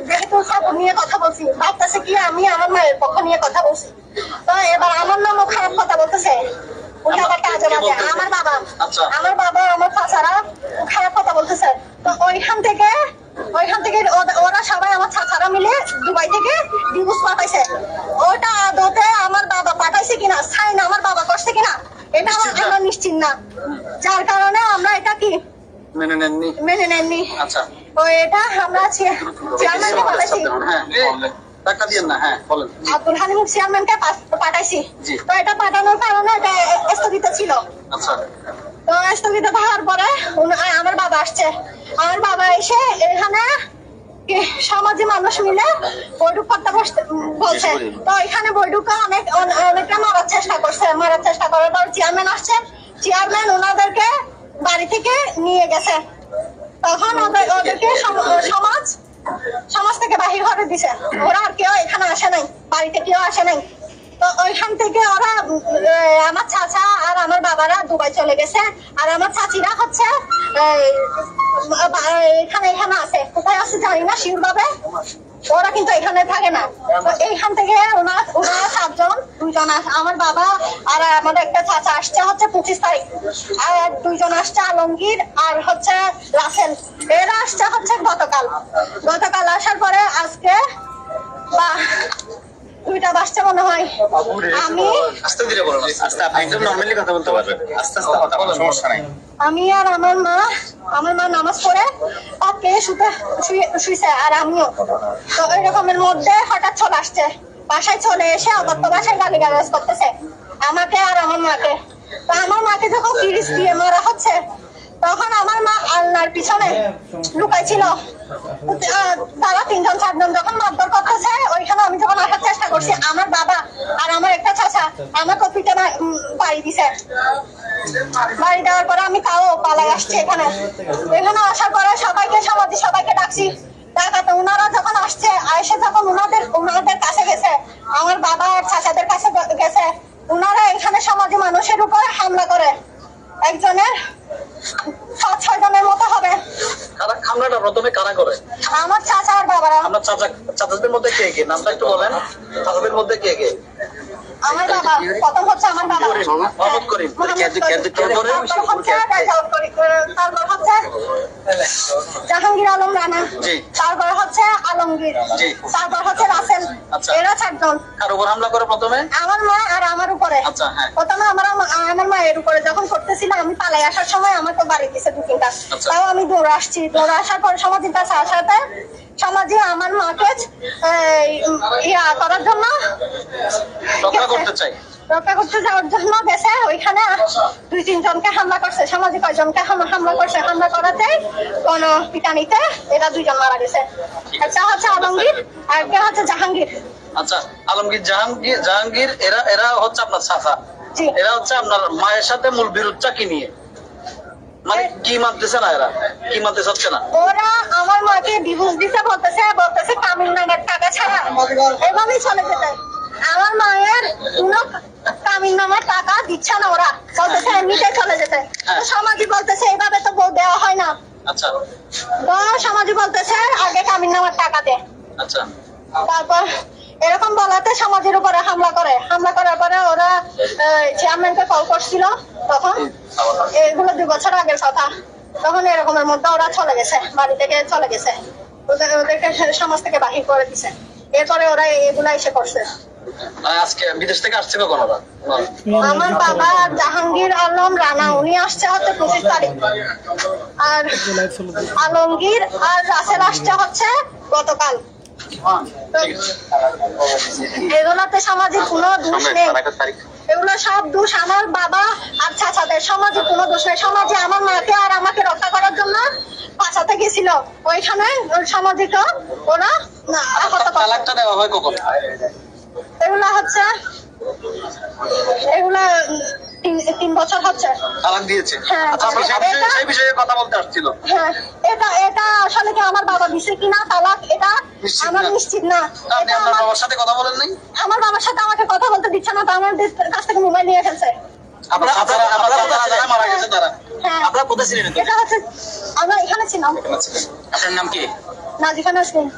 যেহেতু সাপোর্ট নিয়ে কথা বলছি, ভাবতেছে কি আমি আমার মায়ের পক্ষ নিয়ে কথা বলছি, তো এবার আমার নামও খারাপ কথা বলতেছে। আমার বাবা আমার চাচারা খারাপ কথা বলতেছে। তো ওইখান থেকে ওরা সবাই আমার চাচারা মিলে দুবাই থেকে ডিভোর্স পাঠাইছে। ওটা আদতে আমার বাবা পাঠাইছে কিনা, সাইন আমার বাবা করছে কিনা, এটা আমরা নিশ্চিত না, যার কারণে আমরা এটা কি মেনে নেননি। তো এটা আমরা চেয়ারম্যানকে পাঠাইছি, আব্দুল হালিম চেয়ারম্যানকে পাঠাইছি। তো এটা পাঠানোর কারণে এটা স্থগিত ছিল। তো স্থগিত হওয়ার পরে আমার বাবা আসছে। আমার বাবা এসে এখানে সমাজে মানুষ মিলে বৈঠক করতে বলছে। তো এখানে বৈঠকে অনেকটা মারার চেষ্টা করার পর চেয়ারম্যান আসছে। চেয়ারম্যান ওনাদেরকে বাড়ি থেকে নিয়ে গেছে। তখন ওদেরকে সমাজ থেকে বাহির করে দিছে। ওরা আর কেউ এখানে আসে নাই, বাড়িতে কেউ আসে নাই। তো ওইখান থেকে ওরা আমার চাচা আর আমার বাবারা দুবাই চলে গেছে। আর আমার চাচিরা হচ্ছে এখানে আছে, কোথায় আছে জানি না শিউর ভাবে, ওরা কিন্তু এখানে থাকে না। তো এইখান থেকে ওনারা 7 জন, 2 জন আমার বাবা আর আমাদের একটা চাচা আসছে হচ্ছে 25 তারিখ, আর 2 জন আসছে আলমগীর আর হচ্ছে রাসেল। এরা আসছে হচ্ছে গতকাল আসার পরে আজকে বা 2টা বাজছে মনে হয়। আমি আমি আর আমার মা নামাজ পড়ে পাকে শুইছে আর আমিও। তো ওই রকমের মধ্যে হঠাৎ চলে আসছে, বাসায় চলে এসে অগত্য বাসায় গালিগালাজ করতেছে আমাকে আর আমার মাকে। তো আমার মাকে যখন তিরিশ দিয়ে মারা হচ্ছে, তখন আমার মা আলনার পিছনে লুকাইছিল। তারা 3 জন 4 জন যখন মারধর করতেছে, ওইখানে আমি যখন আসার চেষ্টা করছি, আমার বাবা আর আমার একটা চাচা আমাকে পিঠে বাড়ি দিছে। বাড়ি দেওয়ার পরে আমি তাও পালাই আসছি। এখানে আসার পরে সবাইকে ডাকছি। ডাকাতে ওনারা যখন আসছে, এসে যখন ওনাদের কাছে গেছে, আমার বাবা আর চাচাদের কাছে গেছে, ওনারা এখানে সমাজে মানুষের উপর হামলা করে। একজনের 5-6 জনের মতো হবে। হামলাটা প্রথমে কারা করে? আমার চাচা আর বাবারা। আপনার চাচাদের মধ্যে কে নামটা একটু বলেন। চাচাদের মধ্যে কে? আমার বাবা, প্রথম হচ্ছে আমার বাবা মোহাম্মদ করিম, তারপর হচ্ছে জাহাঙ্গীর আলম রানা, তারপর হচ্ছে আলমগীর, তারপর হচ্ছে রাসেল। এরা 4 জন। কার উপর হামলা করে প্রথমে? আমার মা আর আমার উপরে। প্রথমে আমার মায়ের উপরে যখন করতেছিল, আমি পালাই আসার সময় আমাকে বাড়ি দিছে 2-3টা। তাও আমি দৌড়ে আসার পর সমাজের কাছে আসাতে সমাজে আমার মাকে করার জন্য রক্ষা করতে যাওয়ার জন্য গেছে। ওইখানে 2-3 জনকে হামলা করছে। সমাজে কয়জনকে হামলা করছে, হামলা করাতে কোন পিটানিতে এরা 2 জন মারা গেছে। একটা হচ্ছে আলমগীর আর একটা হচ্ছে জাহাঙ্গীর। আচ্ছা, আলমগীর জাহাঙ্গীর এরা হচ্ছে আপনার চাচা। এরা হচ্ছে আপনার মায়ের সাথে মূল বিরোধটা কি নিয়ে? মানে কি মানতেছে না, এরা কি মানতে চাচ্ছে না? ওরা আমার মাকে ডিভোর্স দিতে বলতেছে তামিলনাড়ুর টাকা ছাড়া এভাবেই চলে যেতে। আমার মায়ের কোনো তামিলনাড়ুর টাকা দিচ্ছে না, ওরা বলতেছে এমনিতে চলে যেতে। সমাজে বলতেছে এইভাবে তো বউ দেওয়া হয় না। আচ্ছা, তো সমাজে বলতেছে আগে তামিলনাড়ুর টাকা দে। আচ্ছা, তারপর এরকম বলাতে সমাজের উপরে হামলা করার পরে ওরা চেয়ারম্যানকে কল করছিল। তখন এগুলো 2 বছর আগের কথা। তখন এরকমের মধ্যে ওরা চলে গেছে, বাড়ি থেকে চলে গেছে, ওদেরকে সমাজ থেকে বাহির করে দিছে। এরপরে ওরা এগুলা এসে করছে। আজকে বিদেশ থেকে আসছে কখন ওরা? আমার বাবা জাহাঙ্গীর আলম রানা, উনি আসছে হচ্ছে 25 তারিখ, আর আলমগীর আর রাসেল আসছে হচ্ছে গতকাল। এগুলাতে সমাজে কোনো দোষ নেই, এগুলো সব দোষ আমার বাবা আর চাচাদের। সমাজে কোনো দোষ নেই। সমাজে আমার মাকে আর আমাকে রক্ষা করার জন্য বাঁচাতে গেছিল, ওইখানে সামাজিক ওরা তালাকটা দেওয়া হয় কখন? এগুলা হচ্ছে 3 বছর হচ্ছে তালাক দিয়েছে। সেই বিষয়ে কথা বলতে আসছিল। হ্যাঁ, এটা আসলে কি আমার বাবা দিছে কিনা তালাক, এটা আমার নিশ্চিত না। আপনি আপনার বাবার সাথে কথা বলেন নাই? আমার বাবার সাথে আমাকে কথা বলতে দিচ্ছে না, তো আমাদের কাছ থেকে মোবাইল নিয়ে ফেলছে। মারা গেছে তারা? আপনারা কোথায় ছিলেন? এটা হচ্ছে আমরা এখানে ছিলাম। আপনার নাম কি? নাজিফা নাসরিন।